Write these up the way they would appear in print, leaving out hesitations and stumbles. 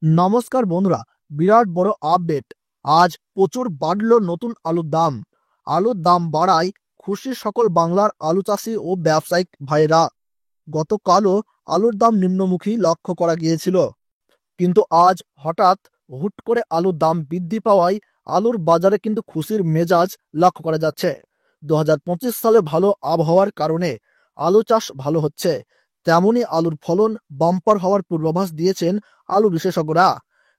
নমস্কার বন্ধুরা, বিরাট বড় আপডেট। আজ প্রচুর বাড়লো নতুন আলুর দাম। আলুর দাম বাড়ায় খুশি সকল বাংলার আলু চাষি ও ব্যবসায়িক ভাইরা। গতকালও আলুর দাম নিম্নমুখী লক্ষ্য করা গিয়েছিল, কিন্তু আজ হঠাৎ হুট করে আলুর দাম বৃদ্ধি পাওয়ায় আলুর বাজারে কিন্তু খুশির মেজাজ লক্ষ্য করা যাচ্ছে। 2025 সালে ভালো আবহাওয়ার কারণে আলু চাষ ভালো হচ্ছে, তেমনি আলুর ফলন বাম্পার হওয়ার পূর্বাভাস দিয়েছেন আলু বিশেষজ্ঞরা।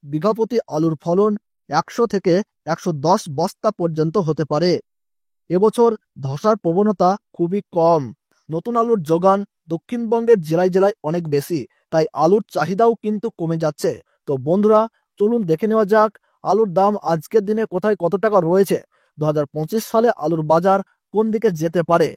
বিঘাপ্রতি আলুর ফলন 100 থেকে 110 বস্তা পর্যন্ত হতে পারে। এবছর ধসার প্রবণতা খুবই কম। নতুন আলুর যোগান দক্ষিণবঙ্গের জেলায় জেলায় অনেক বেশি, তাই আলুর চাহিদাও কিন্তু কমে যাচ্ছে। তো বন্ধুরা, চলুন দেখে নেওয়া যাক আলুর দাম আজকের দিনে কোথায় কত টাকা রয়েছে। 2025 সালে আলুর বাজার কোন দিকে যেতে পারে,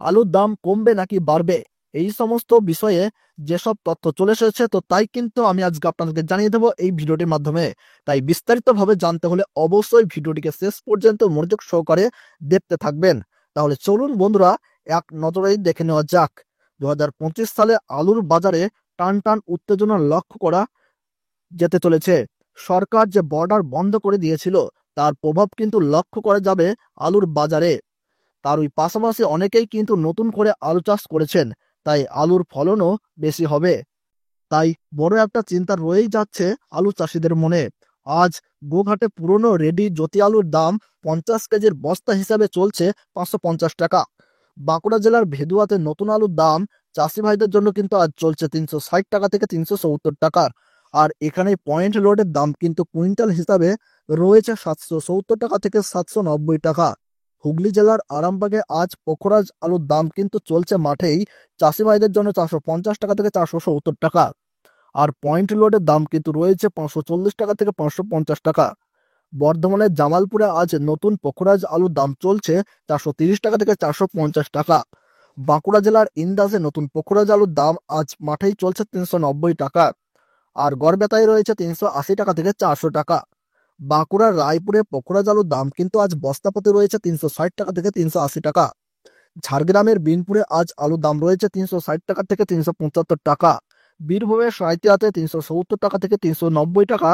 আলুর দাম কমবে নাকি বাড়বে, এই সমস্ত বিষয়ে যেসব তথ্য চলে এসেছে, তো তাই কিন্তু আমি আজকে আপনাদেরকে জানিয়ে দেবো এই ভিডিওটির মাধ্যমে। তাই বিস্তারিতভাবে জানতে হলে অবশ্যই ভিডিওটিকে শেষ পর্যন্ত মনোযোগ সহকারে দেখতে থাকবেন। তাহলে চলুন বন্ধুরা, এক নজরেই দেখে নেওয়া যাক 2025 সালে আলুর বাজারে টান টান উত্তেজনা লক্ষ্য করা যেতে চলেছে। সরকার যে বর্ডার বন্ধ করে দিয়েছিল, তার প্রভাব কিন্তু লক্ষ্য করা যাবে আলুর বাজারে। তার ওই পাশাপাশি অনেকেই কিন্তু নতুন করে আলু চাষ করেছেন, তাই আলুর ফলনও বেশি হবে। তাই বড় একটা চিন্তা রয়েই যাচ্ছে আলু চাষিদের মনে। আজ গোঘাটে পুরনো রেডি জ্যোতি আলুর দাম 50 কেজির বস্তা হিসাবে চলছে 550 টাকা। বাঁকুড়া জেলার ভেদুয়াতে নতুন আলুর দাম চাষি ভাইদের জন্য কিন্তু আজ চলছে 360 টাকা থেকে 370 টাকা। আর এখানে পয়েন্ট লোডের দাম কিন্তু কুইন্টাল হিসাবে রয়েছে 770 টাকা থেকে 790 টাকা। হুগলি জেলার আরামবাগে আজ পোখরাজ আলুর দাম কিন্তু চলছে মাঠেই চাষি ভাইদের জন্য 450 টাকা থেকে 470 টাকা। আর পয়েন্ট লোডের দাম কিন্তু রয়েছে 540 টাকা থেকে 550 টাকা। বর্ধমানের জামালপুরে আজ নতুন পোখরাজ আলুর দাম চলছে 430 টাকা থেকে 450 টাকা। বাঁকুড়া জেলার ইন্দাসে নতুন পোখরাজ আলুর দাম আজ মাঠেই চলছে 390 টাকা। আর গড়বেতায় রয়েছে 380 টাকা থেকে 400 টাকা। বাঁকুড়ার রায়পুরে পোখরাজ আলুর দাম কিন্তু আজ বস্তাপতি রয়েছে 360 টাকা থেকে 380 টাকা। ঝাড়গ্রামের বিনপুরে আজ আলুর দাম রয়েছে 360 টাকা থেকে 375 টাকা। বীরভূমের সাঁইতিয়াতে 370 টাকা থেকে 390 টাকা।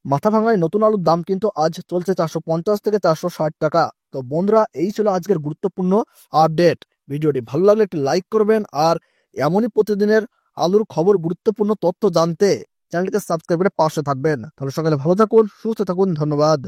মাথাভাঙায় নতুন আলুর দাম কিন্তু আজ চলছে 450 থেকে 460 টাকা। তো বন্ধুরা, এই ছিল আজকের গুরুত্বপূর্ণ আপডেট। ভিডিওটি ভালো লাগলে একটি লাইক করবেন, আর এমনই প্রতিদিনের আলুর খবর গুরুত্বপূর্ণ তথ্য জানতে চ্যানেলটিকে সাবস্ক্রাইব করে পাশে থাকবেন। তাহলে সকালে ভালো থাকুন, সুস্থ থাকুন, ধন্যবাদ।